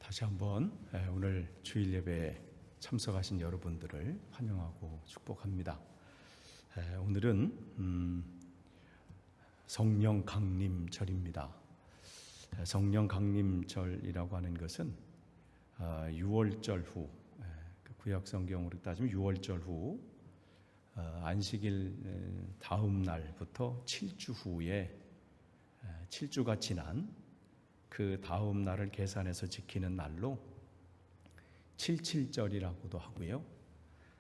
다시 한번 오늘 주일 예배에 참석하신 여러분들을 환영하고 축복합니다. 오늘은 성령 강림절입니다. 성령 강림절이라고 하는 것은 유월절 후, 구약 성경으로 따지면 유월절 후 안식일 다음 날부터 7주 후에 7주가 지난 그 다음 날을 계산해서 지키는 날로 77절이라고도 하고요.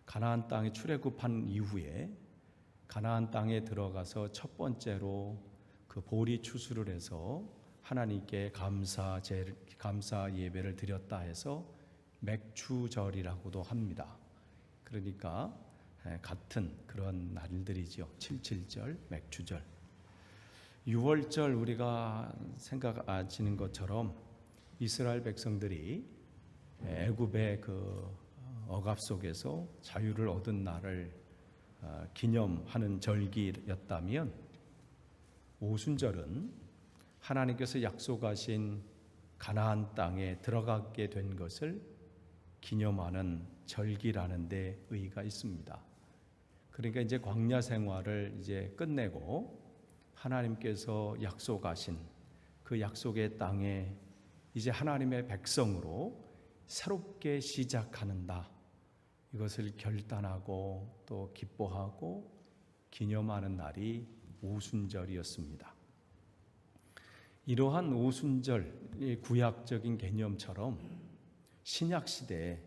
가나안 땅에 출애굽한 이후에 가나안 땅에 들어가서 첫 번째로 그 보리 추수를 해서 하나님께 감사 예배를 드렸다 해서 맥추절이라고도 합니다. 그러니까 같은 그런 날들이죠. 77절, 맥추절. 6월절 우리가 생각하시는 것처럼 이스라엘 백성들이 애굽의 그 억압 속에서 자유를 얻은 날을 기념하는 절기였다면, 오순절은 하나님께서 약속하신 가나안 땅에 들어가게 된 것을 기념하는 절기라는 데 의의가 있습니다. 그러니까 이제 광야 생활을 이제 끝내고 하나님께서 약속하신 그 약속의 땅에 이제 하나님의 백성으로 새롭게 시작하는다, 이것을 결단하고 또 기뻐하고 기념하는 날이 오순절이었습니다. 이러한 오순절의 구약적인 개념처럼 신약시대에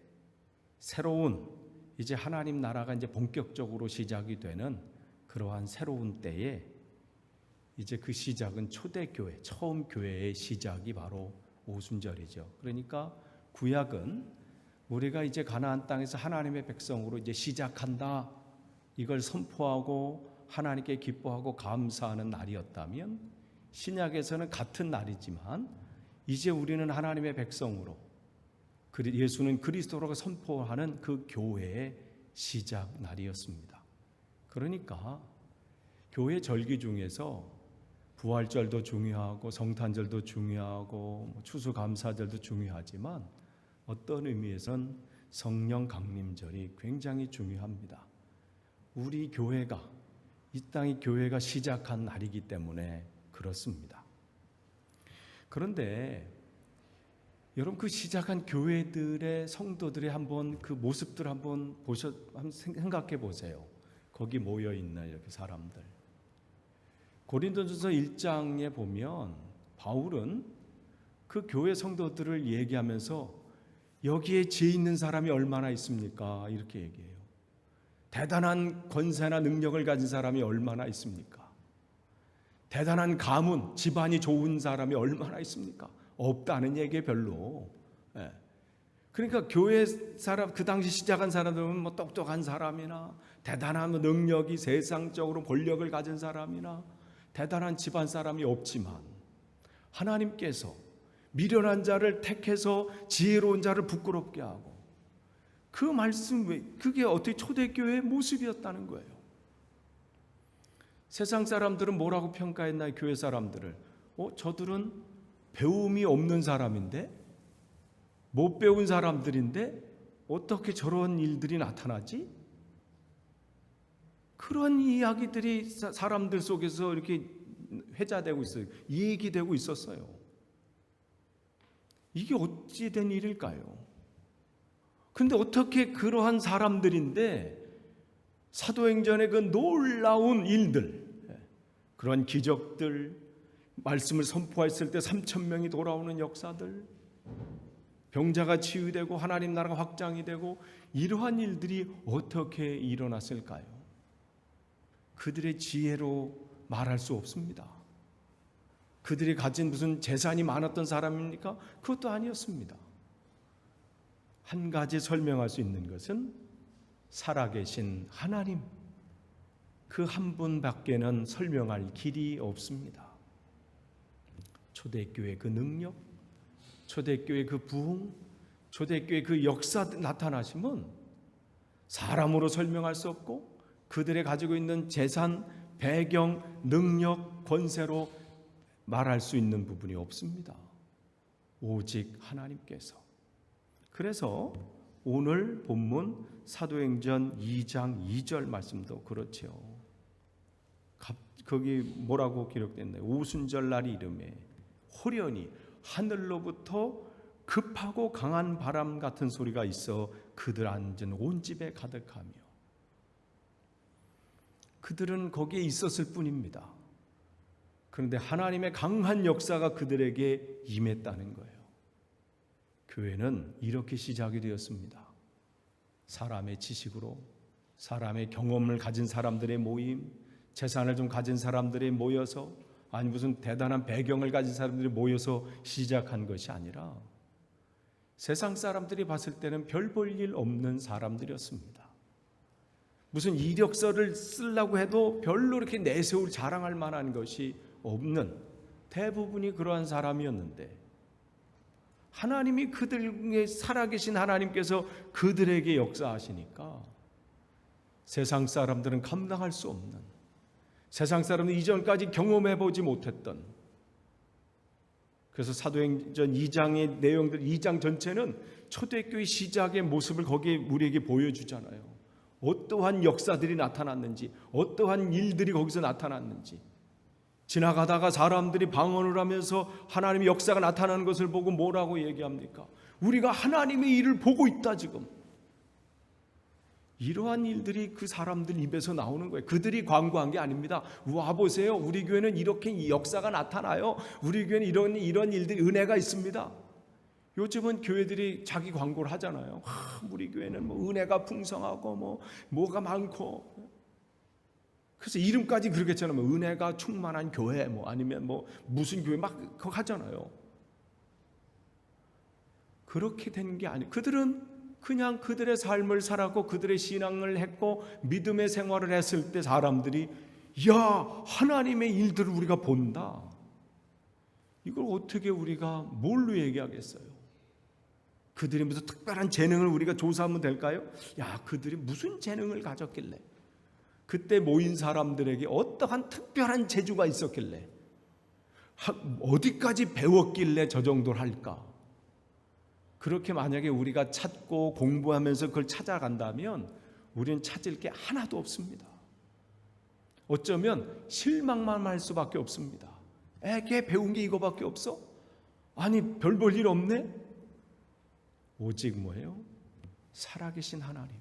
새로운 이제 하나님 나라가 이제 본격적으로 시작이 되는 그러한 새로운 때에 이제 그 시작은 초대교회, 처음 교회의 시작이 바로 오순절이죠. 그러니까 구약은 우리가 이제 가나안 땅에서 하나님의 백성으로 이제 시작한다, 이걸 선포하고 하나님께 기뻐하고 감사하는 날이었다면, 신약에서는 같은 날이지만 이제 우리는 하나님의 백성으로, 예수는 그리스도로 선포하는 그 교회의 시작 날이었습니다. 그러니까 교회 절기 중에서 부활절도 중요하고 성탄절도 중요하고 추수감사절도 중요하지만 어떤 의미에선 성령 강림절이 굉장히 중요합니다. 우리 교회가, 이 땅의 교회가 시작한 날이기 때문에 그렇습니다. 그런데 여러분, 그 시작한 교회들의 성도들의 한번 그 모습들 한번 생각해 보세요. 거기 모여 있는 이렇게 사람들. 고린도전서 1장에 보면 바울은 그 교회 성도들을 얘기하면서 여기에 지혜 있는 사람이 얼마나 있습니까? 이렇게 얘기해요. 대단한 권세나 능력을 가진 사람이 얼마나 있습니까? 대단한 가문, 집안이 좋은 사람이 얼마나 있습니까? 없다는 얘기에 별로. 그러니까 교회 사람, 그 당시 시작한 사람들은 뭐 똑똑한 사람이나 대단한 능력이, 세상적으로 권력을 가진 사람이나 대단한 집안 사람이 없지만, 하나님께서 미련한 자를 택해서 지혜로운 자를 부끄럽게 하고, 그 말씀, 그게 어떻게 초대교회의 모습이었다는 거예요. 세상 사람들은 뭐라고 평가했나요? 교회 사람들을. 저들은 배움이 없는 사람인데, 못 배운 사람들인데 어떻게 저런 일들이 나타나지? 그런 이야기들이 사람들 속에서 이렇게 회자되고 있어요. 얘기되고 있었어요. 이게 어찌 된 일일까요? 근데 어떻게 그러한 사람들인데 사도행전의 그 놀라운 일들, 그런 기적들, 말씀을 선포했을 때 3,000명이 돌아오는 역사들, 병자가 치유되고 하나님 나라가 확장이 되고, 이러한 일들이 어떻게 일어났을까요? 그들의 지혜로 말할 수 없습니다. 그들이 가진 무슨 재산이 많았던 사람입니까? 그것도 아니었습니다. 한 가지 설명할 수 있는 것은 살아계신 하나님, 그 한 분밖에는 설명할 길이 없습니다. 초대교회 그 능력, 초대교회 그 부흥, 초대교회 그 역사 나타나심은 사람으로 설명할 수 없고, 그들의 가지고 있는 재산, 배경, 능력, 권세로 말할 수 있는 부분이 없습니다. 오직 하나님께서 그래서 오늘 본문 사도행전 2장 2절 말씀도 그렇죠. 거기 뭐라고 기록됐나요? 오순절 날이 이름에 호련히 하늘로부터 급하고 강한 바람 같은 소리가 있어 그들 앉은 온 집에 가득하며, 그들은 거기에 있었을 뿐입니다. 그런데 하나님의 강한 역사가 그들에게 임했다는 거예요. 교회는 이렇게 시작이 되었습니다. 사람의 지식으로, 사람의 경험을 가진 사람들의 모임, 재산을 좀 가진 사람들이 모여서, 아니 무슨 대단한 배경을 가진 사람들이 모여서 시작한 것이 아니라 세상 사람들이 봤을 때는 별 볼 일 없는 사람들이었습니다. 무슨 이력서를 쓰려고 해도 별로 이렇게 내세울 자랑할 만한 것이 없는, 대부분이 그러한 사람이었는데 하나님이 그들의 살아계신 하나님께서 그들에게 역사하시니까 세상 사람들은 감당할 수 없는, 세상 사람은 이전까지 경험해보지 못했던, 그래서 사도행전 2장의 내용들, 2장 전체는 초대교회 시작의 모습을 거기에 우리에게 보여주잖아요. 어떠한 역사들이 나타났는지, 어떠한 일들이 거기서 나타났는지. 지나가다가 사람들이 방언을 하면서 하나님의 역사가 나타나는 것을 보고 뭐라고 얘기합니까? 우리가 하나님의 일을 보고 있다 지금. 이러한 일들이 그 사람들 입에서 나오는 거예요. 그들이 광고한 게 아닙니다. 와 보세요, 우리 교회는 이렇게 역사가 나타나요. 우리 교회는 이런 일들이, 은혜가 있습니다. 요즘은 교회들이 자기 광고를 하잖아요. 우리 교회는 뭐 은혜가 풍성하고 뭐가 많고, 그래서 이름까지 그러겠잖아요. 은혜가 충만한 교회, 아니면 무슨 교회 막 하잖아요. 그렇게 된 게 아니에요. 그들은 그냥 그들의 삶을 살았고 그들의 신앙을 했고 믿음의 생활을 했을 때 사람들이, 야, 하나님의 일들을 우리가 본다. 이걸 어떻게 우리가 뭘로 얘기하겠어요? 그들이 무슨 특별한 재능을 우리가 조사하면 될까요? 야, 그들이 무슨 재능을 가졌길래, 그때 모인 사람들에게 어떠한 특별한 재주가 있었길래, 어디까지 배웠길래 저 정도를 할까? 그렇게 만약에 우리가 찾고 공부하면서 그걸 찾아간다면 우리는 찾을 게 하나도 없습니다. 어쩌면 실망만 할 수밖에 없습니다. 걔 배운 게 이거밖에 없어? 아니 별 볼 일 없네? 오직 뭐예요? 살아계신 하나님,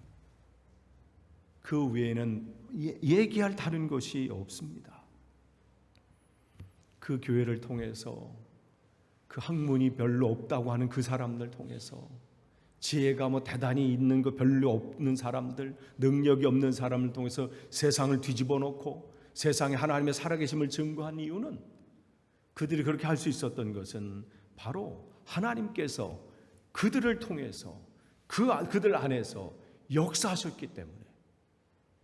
그 외에는 얘기할 다른 것이 없습니다. 그 교회를 통해서, 그 학문이 별로 없다고 하는 그 사람들 통해서, 지혜가 대단히 있는 거 별로 없는 사람들, 능력이 없는 사람을 통해서 세상을 뒤집어 놓고 세상에 하나님의 살아계심을 증거한 이유는, 그들이 그렇게 할 수 있었던 것은 바로 하나님께서 그들을 통해서 그들 안에서 역사하셨기 때문에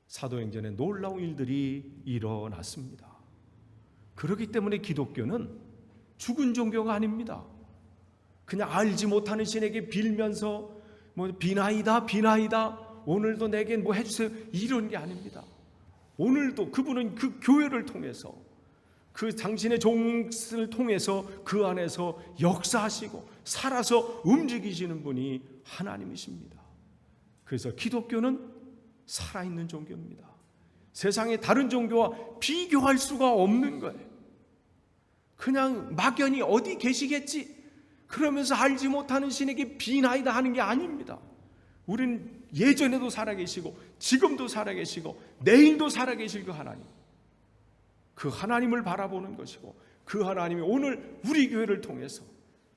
사도행전에 놀라운 일들이 일어났습니다. 그렇기 때문에 기독교는 죽은 종교가 아닙니다. 그냥 알지 못하는 신에게 빌면서 비나이다 오늘도 내게 해주세요 이런 게 아닙니다. 오늘도 그분은 그 교회를 통해서, 그 당신의 종을 통해서 그 안에서 역사하시고 살아서 움직이시는 분이 하나님이십니다. 그래서 기독교는 살아있는 종교입니다. 세상의 다른 종교와 비교할 수가 없는 거예요. 그냥 막연히 어디 계시겠지 그러면서 알지 못하는 신에게 비나이다 하는 게 아닙니다. 우리는 예전에도 살아계시고 지금도 살아계시고 내일도 살아계실 그 하나님, 그 하나님을 바라보는 것이고, 그 하나님이 오늘 우리 교회를 통해서,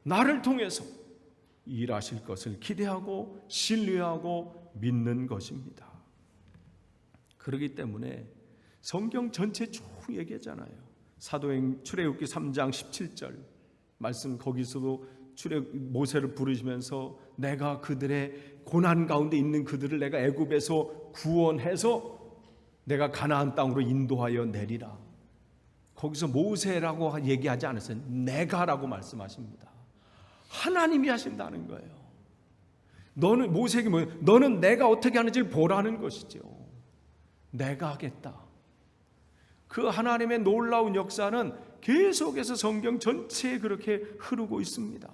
나를 통해서 일하실 것을 기대하고 신뢰하고 믿는 것입니다. 그렇기 때문에 성경 전체 쭉 얘기하잖아요. 출애굽기 3장 17절 말씀, 거기서도 모세를 부르시면서 내가 그들의 고난 가운데 있는 그들을 내가 애굽에서 구원해서 내가 가나안 땅으로 인도하여 내리라. 거기서 모세라고 얘기하지 않았어요. 내가라고 말씀하십니다. 하나님이 하신다는 거예요. 너는, 모세에게 뭐예요? 너는 내가 어떻게 하는지를 보라는 것이죠. 내가 하겠다. 그 하나님의 놀라운 역사는 계속해서 성경 전체에 그렇게 흐르고 있습니다.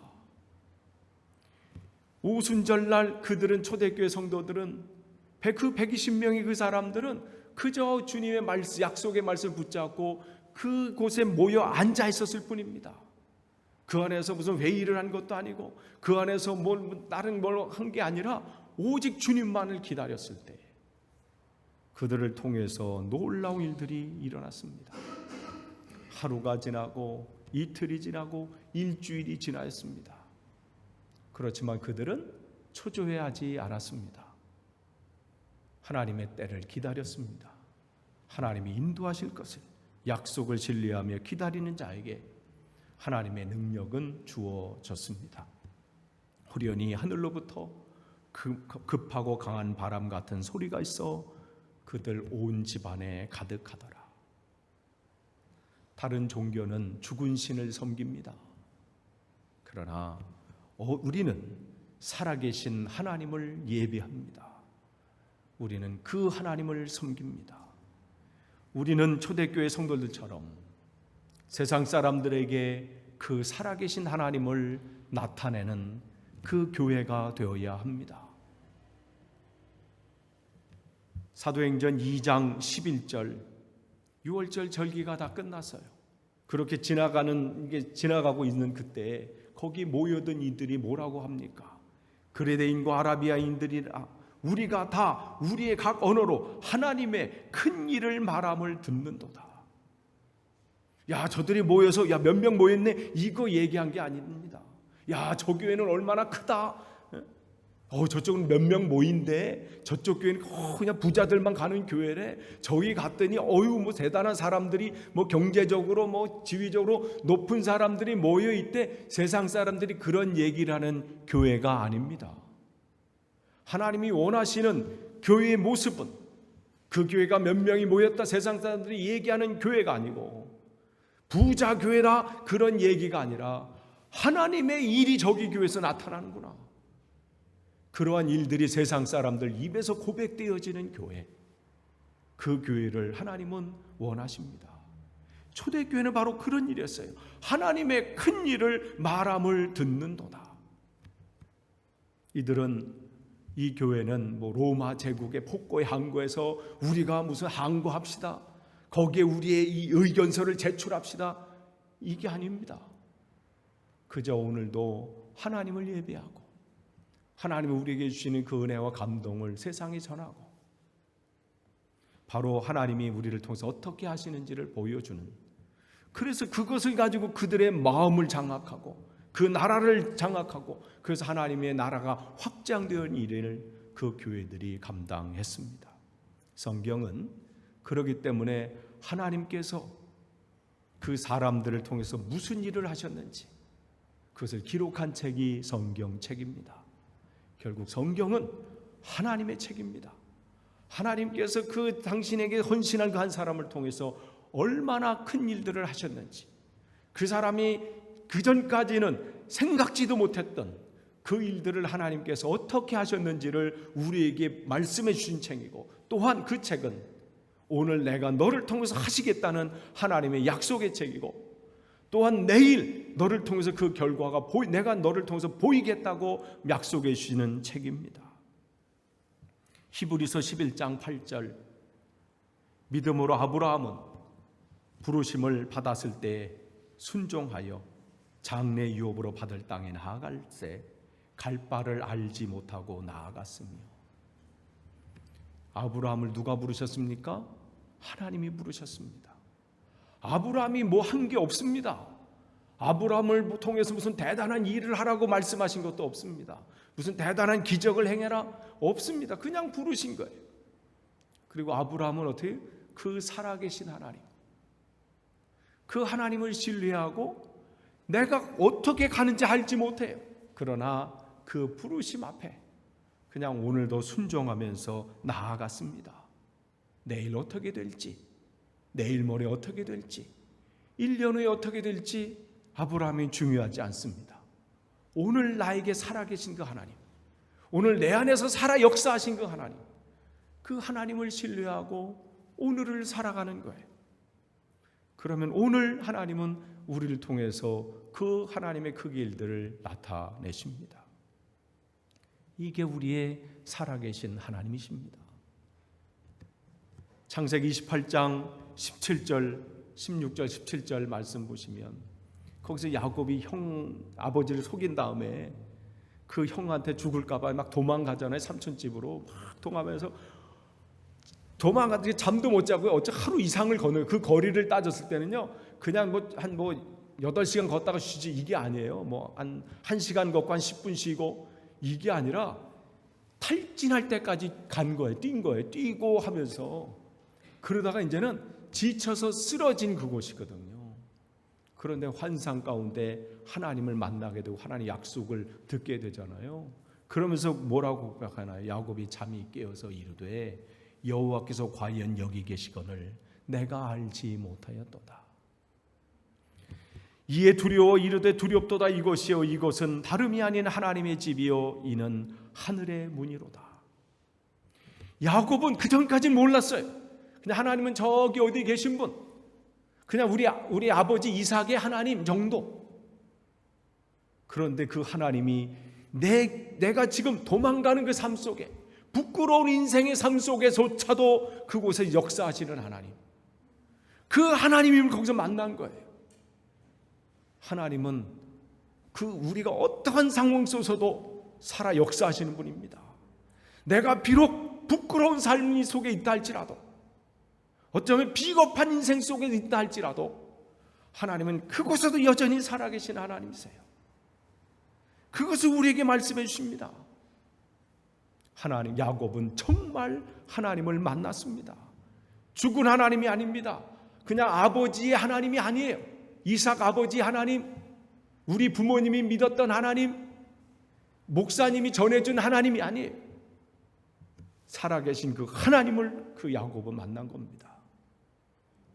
오순절날 그들은 초대교회 성도들은 그 120명의 그 사람들은 그저 주님의 말씀, 약속의 말씀을 붙잡고 그곳에 모여 앉아 있었을 뿐입니다. 그 안에서 무슨 회의를 한 것도 아니고 그 안에서 다른 뭘 한 게 아니라 오직 주님만을 기다렸을 때 그들을 통해서 놀라운 일들이 일어났습니다. 하루가 지나고 이틀이 지나고 일주일이 지나였습니다. 그렇지만 그들은 초조해하지 않았습니다. 하나님의 때를 기다렸습니다. 하나님이 인도하실 것을 약속을 신뢰하며 기다리는 자에게 하나님의 능력은 주어졌습니다. 호련히 하늘로부터 급하고 강한 바람 같은 소리가 있어 그들 온 집안에 가득하더라. 다른 종교는 죽은 신을 섬깁니다. 그러나 우리는 살아계신 하나님을 예배합니다. 우리는 그 하나님을 섬깁니다. 우리는 초대교회 성도들처럼 세상 사람들에게 그 살아계신 하나님을 나타내는 그 교회가 되어야 합니다. 사도행전 2장 11절 6월절 절기가 다 끝났어요. 그렇게 지나가고 있는 그때 거기 모여든 이들이 뭐라고 합니까? 그레데인과 아라비아인들이라 우리가 다 우리의 각 언어로 하나님의 큰 일을 말함을 듣는도다. 야, 저들이 모여서 야, 몇 명 모였네 이거 얘기한 게 아닙니다. 야, 저 교회는 얼마나 크다. 저쪽은 몇 명 모인데 저쪽 교회는 그냥 부자들만 가는 교회래. 저기 갔더니 뭐 대단한 사람들이 뭐 경제적으로 뭐 지위적으로 높은 사람들이 모여 있대. 세상 사람들이 그런 얘기를 하는 교회가 아닙니다. 하나님이 원하시는 교회의 모습은 그 교회가 몇 명이 모였다 세상 사람들이 얘기하는 교회가 아니고 부자 교회라 그런 얘기가 아니라 하나님의 일이 저기 교회에서 나타나는구나. 그러한 일들이 세상 사람들 입에서 고백되어지는 교회, 그 교회를 하나님은 원하십니다. 초대교회는 바로 그런 일이었어요. 하나님의 큰 일을 말함을 듣는도다. 이 교회는 로마 제국의 폭거에 항거해서 우리가 무슨 항거합시다, 거기에 우리의 이 의견서를 제출합시다, 이게 아닙니다. 그저 오늘도 하나님을 예배하고 하나님이 우리에게 주시는 그 은혜와 감동을 세상에 전하고 바로 하나님이 우리를 통해서 어떻게 하시는지를 보여주는, 그래서 그것을 가지고 그들의 마음을 장악하고 그 나라를 장악하고 그래서 하나님의 나라가 확장되는 일을 그 교회들이 감당했습니다. 성경은 그렇기 때문에 하나님께서 그 사람들을 통해서 무슨 일을 하셨는지 그것을 기록한 책이 성경책입니다. 결국 성경은 하나님의 책입니다. 하나님께서 그 당신에게 헌신한 그 한 사람을 통해서 얼마나 큰 일들을 하셨는지, 그 사람이 그전까지는 생각지도 못했던 그 일들을 하나님께서 어떻게 하셨는지를 우리에게 말씀해 주신 책이고, 또한 그 책은 오늘 내가 너를 통해서 하시겠다는 하나님의 약속의 책이고, 또한 내일 너를 통해서 그 결과가 내가 너를 통해서 보이겠다고 약속해 주시는 책입니다. 히브리서 11장 8절, 믿음으로 아브라함은 부르심을 받았을 때 순종하여 장래 유업으로 받을 땅에 나아갈새 갈 바를 알지 못하고 나아갔으며. 아브라함을 누가 부르셨습니까? 하나님이 부르셨습니다. 아브라함이 뭐 한 게 없습니다. 아브라함을 통해서 무슨 대단한 일을 하라고 말씀하신 것도 없습니다. 무슨 대단한 기적을 행해라 없습니다. 그냥 부르신 거예요. 그리고 아브라함은 어떻게? 그 살아계신 하나님, 그 하나님을 신뢰하고 내가 어떻게 가는지 알지 못해요. 그러나 그 부르심 앞에 그냥 오늘도 순종하면서 나아갔습니다. 내일 어떻게 될지, 내일 모레 어떻게 될지, 1년 후에 어떻게 될지 아브라함이 중요하지 않습니다. 오늘 나에게 살아계신 그 하나님, 오늘 내 안에서 살아 역사하신 그 하나님, 그 하나님을 신뢰하고 오늘을 살아가는 거예요. 그러면 오늘 하나님은 우리를 통해서 그 하나님의 그 일들을 나타내십니다. 이게 우리의 살아계신 하나님이십니다. 창세기 28장 17절, 16절, 17절 말씀 보시면 거기서 야곱이 아버지를 속인 다음에 그 형한테 죽을까 봐 막 도망가잖아요. 삼촌 집으로 막 도망가면서 도망가서 잠도 못 자고요. 어째 하루 이상을 걷는 그 거리를 따졌을 때는요. 그냥 한 8시간 걷다가 쉬지 이게 아니에요. 한 1시간 걷고 한 10분 쉬고 이게 아니라 탈진할 때까지 간 거예요. 뛴 거예요. 뛰고 하면서 그러다가 이제는 지쳐서 쓰러진 그곳이거든요. 그런데 환상 가운데 하나님을 만나게 되고 하나님의 약속을 듣게 되잖아요. 그러면서 뭐라고 고백하나요? 야곱이 잠이 깨어서 이르되 여호와께서 과연 여기 계시거늘 내가 알지 못하였도다. 이에 두려워 이르되 두렵도다. 이것이요 이것은 다름이 아닌 하나님의 집이요 이는 하늘의 문이로다. 야곱은 그전까지는 몰랐어요. 그냥 하나님은 저기 어디 계신 분, 그냥 우리 아버지 이삭의 하나님 정도. 그런데 그 하나님이 내가 지금 도망가는 그 삶 속에, 부끄러운 인생의 삶 속에조차도 그곳에 역사하시는 하나님, 그 하나님을 거기서 만난 거예요. 하나님은 우리가 어떠한 상황 속에서도 살아 역사하시는 분입니다. 내가 비록 부끄러운 삶 속에 있다 할지라도, 어쩌면 비겁한 인생 속에 있다 할지라도 하나님은 그곳에도 여전히 살아계신 하나님이세요. 그것을 우리에게 말씀해 주십니다. 하나님, 야곱은 정말 하나님을 만났습니다. 죽은 하나님이 아닙니다. 그냥 아버지의 하나님이 아니에요. 이삭 아버지 하나님, 우리 부모님이 믿었던 하나님, 목사님이 전해준 하나님이 아니에요. 살아계신 그 하나님을 그 야곱은 만난 겁니다.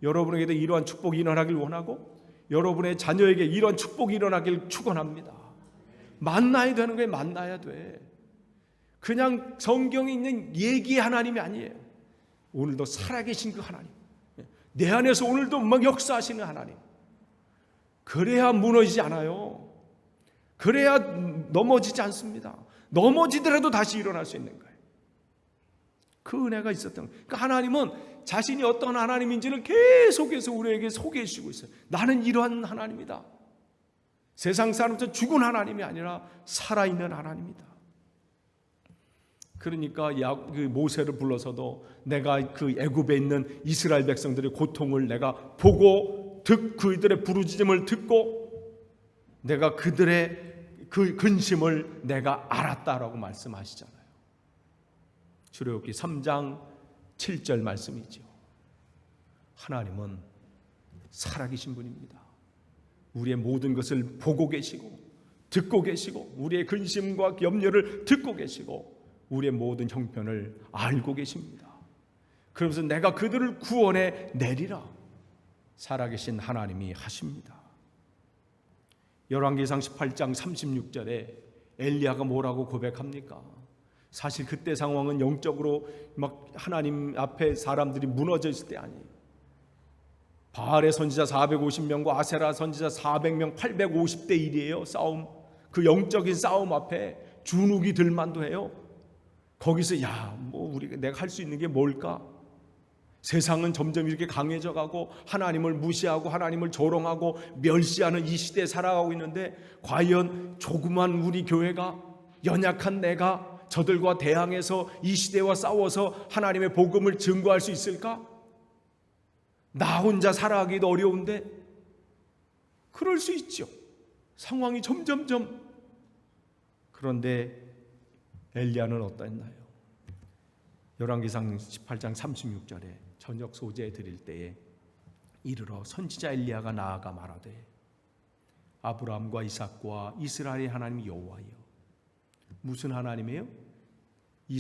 여러분에게도 이러한 축복이 일어나길 원하고 여러분의 자녀에게 이러한 축복이 일어나길 축원합니다. 만나야 되는 거예요. 만나야 돼. 그냥 성경에 있는 얘기의 하나님이 아니에요. 오늘도 살아계신 그 하나님, 내 안에서 오늘도 막 역사하시는 하나님. 그래야 무너지지 않아요. 그래야 넘어지지 않습니다. 넘어지더라도 다시 일어날 수 있는 거예요. 그 은혜가 있었던 거예요. 그러니까 하나님은 자신이 어떤 하나님인지를 계속해서 우리에게 소개해 주시고 있어요. 나는 이러한 하나님이다. 세상 사람처럼 죽은 하나님이 아니라 살아있는 하나님이다. 그러니까 모세를 불러서도 내가 그 애굽에 있는 이스라엘 백성들의 고통을 내가 보고 그들의 부르짖음을 듣고 내가 그들의 그 근심을 내가 알았다라고 말씀하시잖아요. 출애굽기 3장 7절 말씀이죠. 하나님은 살아계신 분입니다. 우리의 모든 것을 보고 계시고 듣고 계시고 우리의 근심과 염려를 듣고 계시고 우리의 모든 형편을 알고 계십니다. 그러면서 내가 그들을 구원해 내리라 살아계신 하나님이 하십니다. 열왕기상 18장 36절에 엘리야가 뭐라고 고백합니까? 사실 그때 상황은 영적으로 막 하나님 앞에 사람들이 무너져 있을 때 아니에요. 바알의 선지자 450명과 아세라 선지자 400명 850대 1이에요. 싸움. 그 영적인 싸움 앞에 주눅이 들만도 해요. 거기서 내가 할 수 있는 게 뭘까? 세상은 점점 이렇게 강해져 가고 하나님을 무시하고 하나님을 조롱하고 멸시하는 이 시대에 살아가고 있는데 과연 조그만 우리 교회가, 연약한 내가 저들과 대항해서 이 시대와 싸워서 하나님의 복음을 증거할 수 있을까? 나 혼자 살아가기도 어려운데 그럴 수 있죠. 상황이 점점점. 그런데 엘리야는 어떠했나요? 열왕기상 18장 36절에 저녁 소재 드릴 때에 이르러 선지자 엘리야가 나아가 말하되 아브라함과 이삭과 이스라엘의 하나님 여호와여. 무슨 하나님이에요?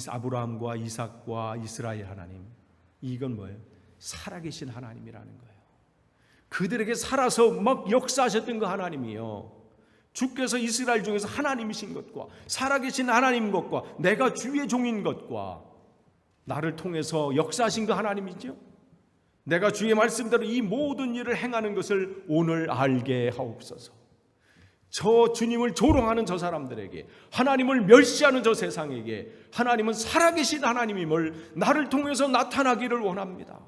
아브라함과 이삭과 이스라엘 하나님. 이건 뭐예요? 살아계신 하나님이라는 거예요. 그들에게 살아서 막 역사하셨던 그 하나님이요. 주께서 이스라엘 중에서 하나님이신 것과 살아계신 하나님 것과 내가 주의 종인 것과 나를 통해서 역사하신 그 하나님이죠. 내가 주의 말씀대로 이 모든 일을 행하는 것을 오늘 알게 하옵소서. 저 주님을 조롱하는 저 사람들에게, 하나님을 멸시하는 저 세상에게 하나님은 살아계신 하나님임을 나를 통해서 나타나기를 원합니다.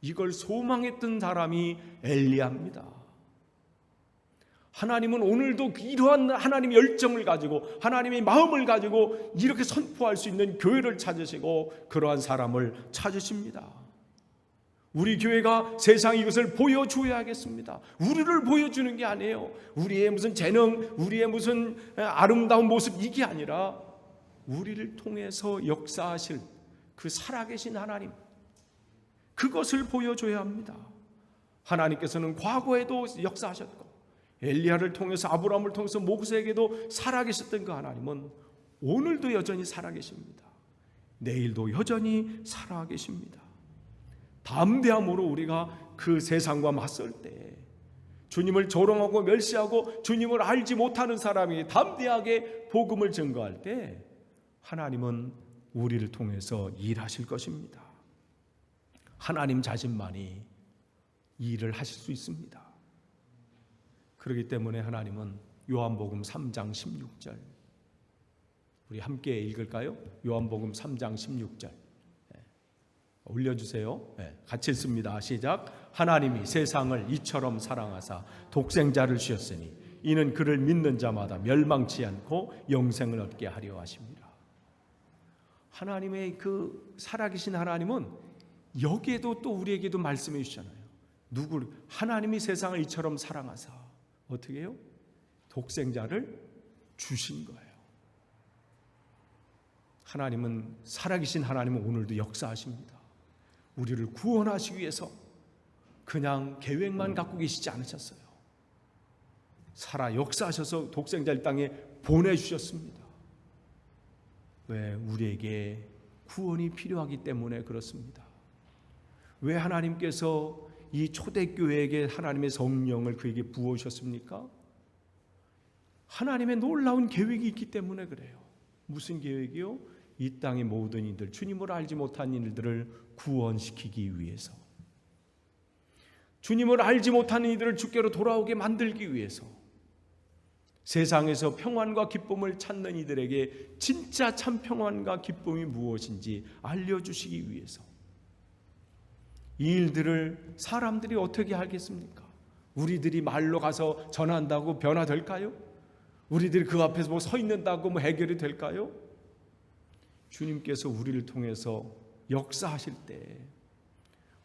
이걸 소망했던 사람이 엘리야입니다. 하나님은 오늘도 이러한 하나님의 열정을 가지고 하나님의 마음을 가지고 이렇게 선포할 수 있는 교회를 찾으시고 그러한 사람을 찾으십니다. 우리 교회가 세상에 이것을 보여줘야겠습니다. 우리를 보여주는 게 아니에요. 우리의 무슨 재능, 우리의 무슨 아름다운 모습, 이게 아니라 우리를 통해서 역사하실 그 살아계신 하나님, 그것을 보여줘야 합니다. 하나님께서는 과거에도 역사하셨고 엘리야를 통해서, 아브라함을 통해서 모세에게도 살아계셨던 그 하나님은 오늘도 여전히 살아계십니다. 내일도 여전히 살아계십니다. 담대함으로 우리가 그 세상과 맞설 때, 주님을 조롱하고 멸시하고 주님을 알지 못하는 사람이 담대하게 복음을 증거할 때 하나님은 우리를 통해서 일하실 것입니다. 하나님 자신만이 일을 하실 수 있습니다. 그렇기 때문에 하나님은 요한복음 3장 16절, 우리 함께 읽을까요? 요한복음 3장 16절 올려주세요. 같이 읽습니다. 시작. 하나님이 세상을 이처럼 사랑하사 독생자를 주셨으니 이는 그를 믿는 자마다 멸망치 않고 영생을 얻게 하려 하십니다. 하나님의 그 살아계신 하나님은 여기에도 또 우리에게도 말씀해 주잖아요. 누구를? 하나님이 세상을 이처럼 사랑하사 어떻게 해요? 독생자를 주신 거예요. 하나님은, 살아계신 하나님은 오늘도 역사하십니다. 우리를 구원하시기 위해서 그냥 계획만 갖고 계시지 않으셨어요. 살아 역사하셔서 독생자를 땅에 보내주셨습니다. 왜? 우리에게 구원이 필요하기 때문에 그렇습니다. 왜 하나님께서 이 초대교회에게 하나님의 성령을 그에게 부어주셨습니까? 하나님의 놀라운 계획이 있기 때문에 그래요. 무슨 계획이요? 이 땅의 모든 이들, 주님을 알지 못한 이들을 구원시키기 위해서, 주님을 알지 못하는 이들을 주께로 돌아오게 만들기 위해서, 세상에서 평안과 기쁨을 찾는 이들에게 진짜 참 평안과 기쁨이 무엇인지 알려주시기 위해서. 이 일들을 사람들이 어떻게 알겠습니까? 우리들이 말로 가서 전한다고 변화될까요? 우리들이 그 앞에서 뭐 서 있는다고 뭐 해결이 될까요? 주님께서 우리를 통해서 역사하실 때,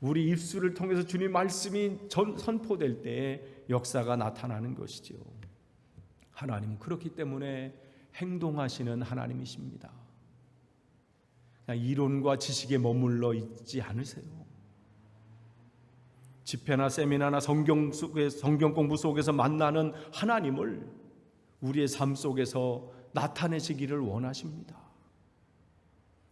우리 입술을 통해서 주님 말씀이 선포될 때 역사가 나타나는 것이죠. 하나님은 그렇기 때문에 행동하시는 하나님이십니다. 그냥 이론과 지식에 머물러 있지 않으세요. 집회나 세미나나 성경 공부 속에서 만나는 하나님을 우리의 삶 속에서 나타내시기를 원하십니다.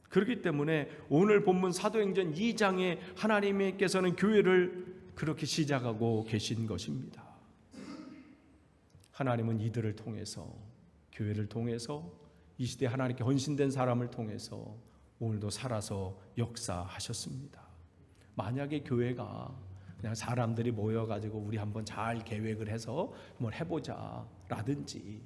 그렇기 때문에 오늘 본문 사도행전 2장에 하나님께서는 교회를 그렇게 시작하고 계신 것입니다. 하나님은 이들을 통해서, 교회를 통해서, 이 시대에 하나님께 헌신된 사람을 통해서 오늘도 살아서 역사하셨습니다. 만약에 교회가 그냥 사람들이 모여가지고 우리 한번 잘 계획을 해서 뭘 해보자 라든지,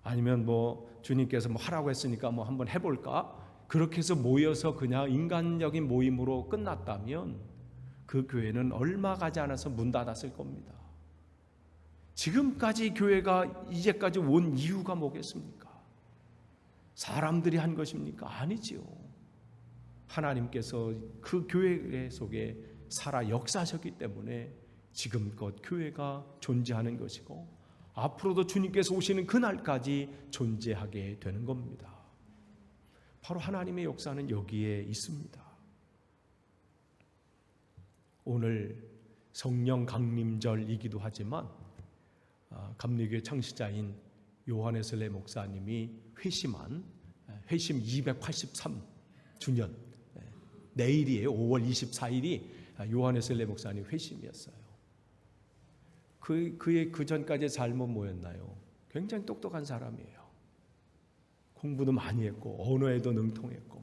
아니면 뭐 주님께서 뭐 하라고 했으니까 뭐 한번 해볼까, 그렇게 해서 모여서 그냥 인간적인 모임으로 끝났다면 그 교회는 얼마 가지 않아서 문 닫았을 겁니다. 지금까지 교회가 이제까지 온 이유가 뭐겠습니까? 사람들이 한 것입니까? 아니지요. 하나님께서 그 교회 속에 살아 역사하셨기 때문에 지금껏 교회가 존재하는 것이고, 앞으로도 주님께서 오시는 그날까지 존재하게 되는 겁니다. 바로 하나님의 역사는 여기에 있습니다. 오늘 성령 강림절이기도 하지만 감리교회 창시자인 요한 웨슬레 목사님이 회심 283주년, 내일이에요. 5월 24일이 요한 웨슬레 목사님 회심이었어요. 그의 그 전까지의 삶은 뭐였나요? 굉장히 똑똑한 사람이에요. 공부도 많이 했고 언어에도 능통했고,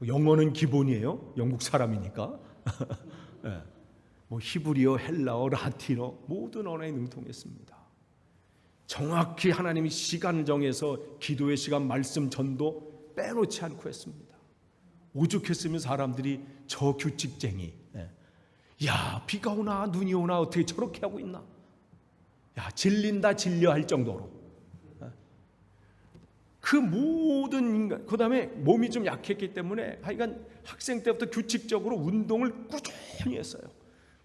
영어는 기본이에요. 영국 사람이니까. 네. 뭐 히브리어, 헬라어, 라틴어 모든 언어에 능통했습니다. 정확히 하나님이 시간을 정해서 기도의 시간, 말씀 전도 빼놓지 않고 했습니다. 오죽했으면 사람들이 저 규칙쟁이, 야 비가 오나 눈이 오나 어떻게 저렇게 하고 있나, 야 질린다 질려 할 정도로 그 모든 인간, 그 다음에 몸이 좀 약했기 때문에 하여간 학생 때부터 규칙적으로 운동을 꾸준히 했어요.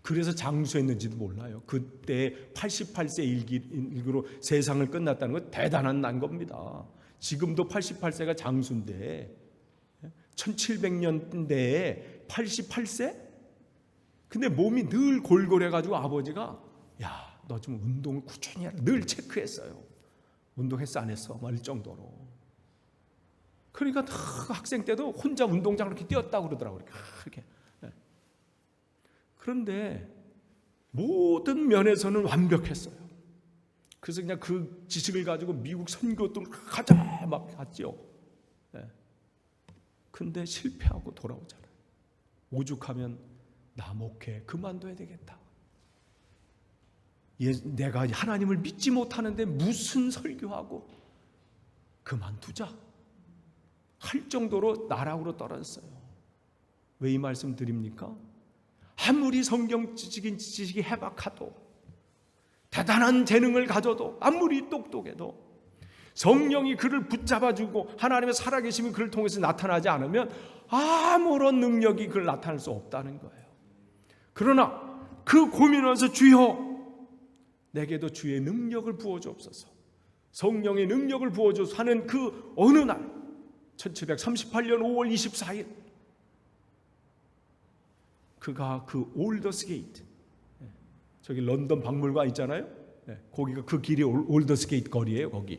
그래서 장수했는지도 몰라요. 그때 88세 일기로 세상을 끝났다는 건 대단한 난 겁니다. 지금도 88세가 장수인데 1700년대에 88세? 근데 몸이 늘 골골해가지고 아버지가 야 너 좀 운동을 꾸준히 하라 늘 체크했어요. 운동했어 안 했어 말 정도로. 그러니까 학생 때도 혼자 운동장 이렇게 뛰었다고 그러더라고요. 그렇게. 그런데 모든 면에서는 완벽했어요. 그래서 그냥 그 지식을 가지고 미국 선교도 가자 막 갔죠. 근데 실패하고 돌아오잖아요. 오죽하면 나 목회 그만둬야 되겠다. 내가 하나님을 믿지 못하는데 무슨 설교하고 그만두자 할 정도로 나락으로 떨어졌어요. 왜 이 말씀 드립니까? 아무리 성경 지식이 해박하도 대단한 재능을 가져도 아무리 똑똑해도 성령이 그를 붙잡아주고 하나님의 살아계심이 그를 통해서 나타나지 않으면 아무런 능력이 그를 나타낼 수 없다는 거예요. 그러나 그 고민하면서 주여 내게도 주의 능력을 부어주옵소서, 성령의 능력을 부어주옵소서 하는 그 어느 날 1738년 5월 24일 그가 그 올더스 게이트, 저기 런던 박물관 있잖아요. 거기가 그 길이 올더스 게이트 거리예요. 거기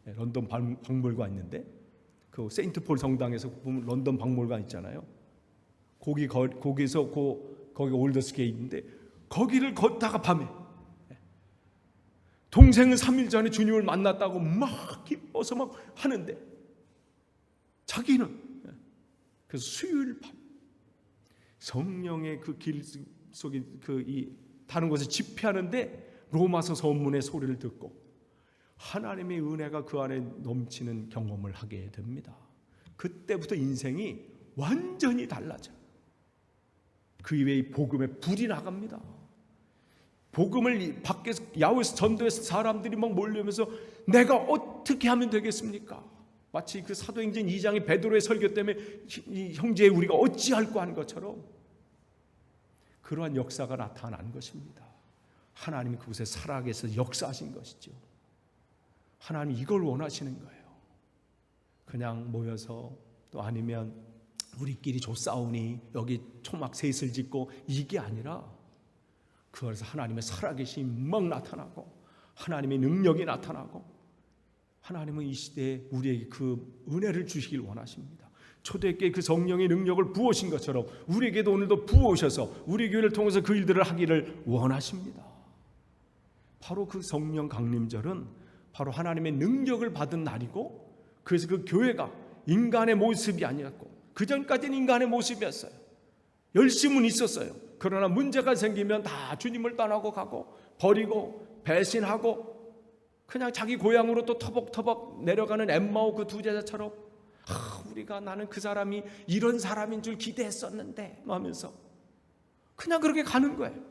런던 박물관 있는데 그 세인트 폴 성당에서 보면 런던 박물관 있잖아요. 거기서 거기 올더스 게이트인데 거기를 걷다가 밤에 동생은 3일 전에 주님을 만났다고 막 기뻐서 막 하는데 자기는 그래서 수요일 밤 성령의 그 길 속에 이 다른 곳에 집회하는데 로마서 서문의 소리를 듣고 하나님의 은혜가 그 안에 넘치는 경험을 하게 됩니다. 그때부터 인생이 완전히 달라져요. 그 이외에 복음에 불이 나갑니다. 복음을 밖에서 야외에서 전도해서 사람들이 막 몰려오면서 내가 어떻게 하면 되겠습니까? 마치 그 사도행전 2장의 베드로의 설교 때문에 형제 우리가 어찌할꼬 하는 것처럼 그러한 역사가 나타난 것입니다. 하나님이 그곳에 살아계셔서 역사하신 것이죠. 하나님이 이걸 원하시는 거예요. 그냥 모여서 또 아니면 우리끼리 조싸우니 여기 초막 셋을 짓고 이게 아니라 그것에서 하나님의 살아계심이 막 나타나고 하나님의 능력이 나타나고 하나님은 이 시대에 우리에게 그 은혜를 주시길 원하십니다. 초대교회 그 성령의 능력을 부으신 것처럼 우리에게도 오늘도 부으셔서 우리 교회를 통해서 그 일들을 하기를 원하십니다. 바로 그 성령 강림절은 바로 하나님의 능력을 받은 날이고 그래서 그 교회가 인간의 모습이 아니었고 그전까지는 인간의 모습이었어요. 열심은 있었어요. 그러나 문제가 생기면 다 주님을 떠나고 가고 버리고 배신하고 그냥 자기 고향으로 또 터벅터벅 내려가는 엠마오 그 두 제자처럼 우리가 나는 그 사람이 이런 사람인 줄 기대했었는데 하면서 그냥 그렇게 가는 거예요.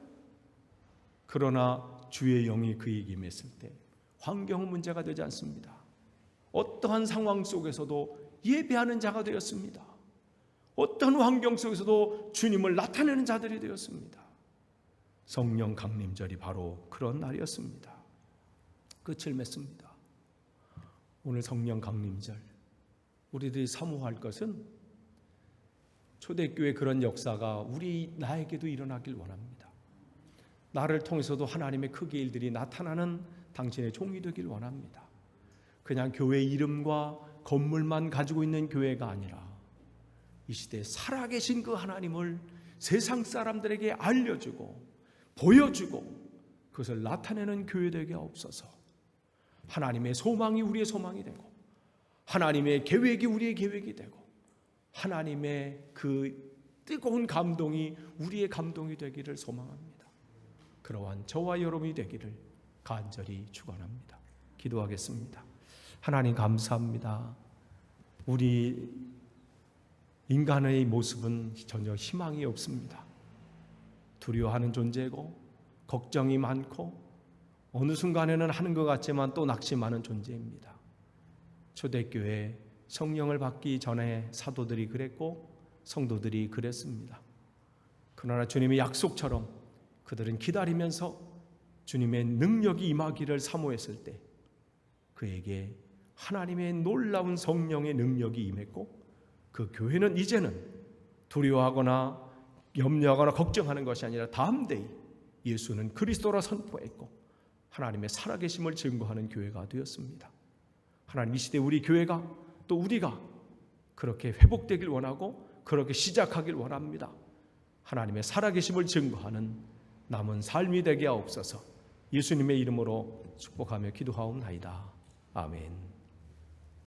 그러나 주의 영이 그에게 임했을 때 환경은 문제가 되지 않습니다. 어떠한 상황 속에서도 예배하는 자가 되었습니다. 어떤 환경 속에서도 주님을 나타내는 자들이 되었습니다. 성령 강림절이 바로 그런 날이었습니다. 끝을 맺습니다. 오늘 성령 강림절 우리들이 사모할 것은 초대교회 그런 역사가 나에게도 일어나길 원합니다. 나를 통해서도 하나님의 크게 일들이 나타나는 당신의 종이 되길 원합니다. 그냥 교회 이름과 건물만 가지고 있는 교회가 아니라 이 시대에 살아계신 그 하나님을 세상 사람들에게 알려주고 보여주고 그것을 나타내는 교회 되게 없어서 하나님의 소망이 우리의 소망이 되고 하나님의 계획이 우리의 계획이 되고 하나님의 그 뜨거운 감동이 우리의 감동이 되기를 소망합니다. 그러한 저와 여러분이 되기를 간절히 축원합니다. 기도하겠습니다. 하나님 감사합니다. 우리 인간의 모습은 전혀 희망이 없습니다. 두려워하는 존재고 걱정이 많고 어느 순간에는 하는 것 같지만 또 낙심하는 존재입니다. 초대교회 성령을 받기 전에 사도들이 그랬고 성도들이 그랬습니다. 그러나 주님의 약속처럼 그들은 기다리면서 주님의 능력이 임하기를 사모했을 때 그에게 하나님의 놀라운 성령의 능력이 임했고 그 교회는 이제는 두려워하거나 염려하거나 걱정하는 것이 아니라 담대히 예수는 그리스도라 선포했고 하나님의 살아계심을 증거하는 교회가 되었습니다. 하나님, 이 시대 우리 교회가 또 우리가 그렇게 회복되길 원하고 그렇게 시작하길 원합니다. 하나님의 살아계심을 증거하는 남은 삶이 되게 하옵소서. 예수님의 이름으로 축복하며 기도하옵나이다. 아멘.